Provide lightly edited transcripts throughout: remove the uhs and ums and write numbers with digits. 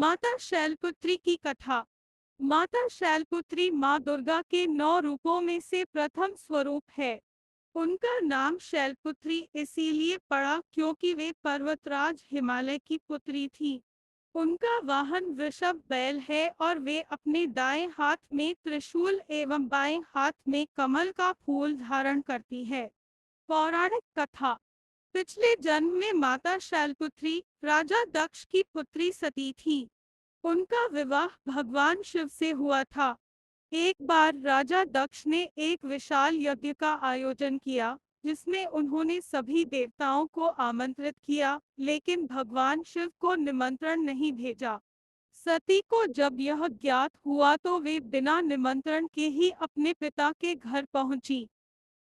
माता शैलपुत्री की कथा। माता शैलपुत्री माँ दुर्गा के 9 रूपों में से प्रथम स्वरूप है। उनका नाम शैलपुत्री इसीलिए पड़ा क्योंकि वे पर्वतराज हिमालय की पुत्री थी। उनका वाहन वृषभ बैल है और वे अपने दाएं हाथ में त्रिशूल एवं बाएं हाथ में कमल का फूल धारण करती है। पौराणिक कथा। पिछले जन्म में माता शैलपुत्री राजा दक्ष की पुत्री सती थी। उनका विवाह भगवान शिव से हुआ था। एक बार राजा दक्ष ने एक विशाल यज्ञ का आयोजन किया, जिसमें उन्होंने सभी देवताओं को आमंत्रित किया, लेकिन भगवान शिव को निमंत्रण नहीं भेजा। सती को जब यह ज्ञात हुआ तो वे बिना निमंत्रण के ही अपने पिता के घर पहुंची।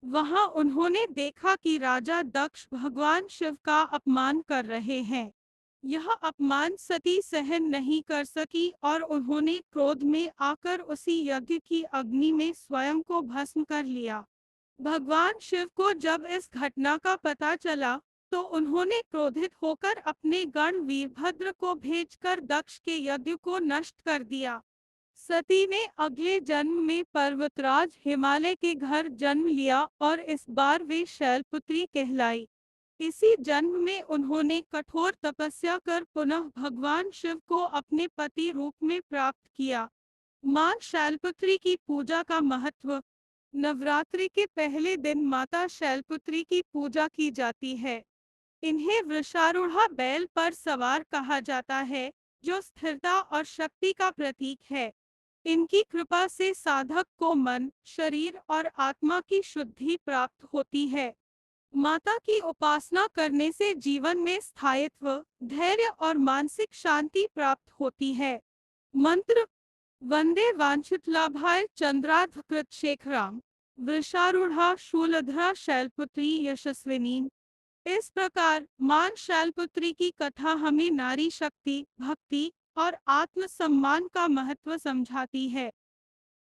वहां उन्होंने देखा कि राजा दक्ष भगवान शिव का अपमान कर रहे हैं। यह अपमान सती सहन नहीं कर सकी और उन्होंने क्रोध में आकर उसी यज्ञ की अग्नि में स्वयं को भस्म कर लिया। भगवान शिव को जब इस घटना का पता चला तो उन्होंने क्रोधित होकर अपने गण वीरभद्र को भेजकर दक्ष के यज्ञ को नष्ट कर दिया। सती ने अगले जन्म में पर्वतराज हिमालय के घर जन्म लिया और इस बार वे शैलपुत्री कहलाई। इसी जन्म में उन्होंने कठोर तपस्या कर पुनः भगवान शिव को अपने पति रूप में प्राप्त किया। मां शैलपुत्री की पूजा का महत्व। नवरात्रि के पहले दिन माता शैलपुत्री की पूजा की जाती है। इन्हें वृषारूढ़ा बैल पर सवार कहा जाता है, जो स्थिरता और शक्ति का प्रतीक है। इनकी कृपा से साधक को मन, शरीर और आत्मा की शुद्धि प्राप्त होती है। माता की उपासना करने से जीवन में स्थायित्व, धैर्य और मानसिक शांति प्राप्त होती है। मंत्र। वंदे वांछितलाभाय चंद्रार्धकृत शेखराम वृषारूढ़ा शूलधरा शैलपुत्री यशस्विनी। इस प्रकार मां शैलपुत्री की कथा हमें नारी शक्ति, भक्ति और आत्मसम्मान का महत्व समझाती है।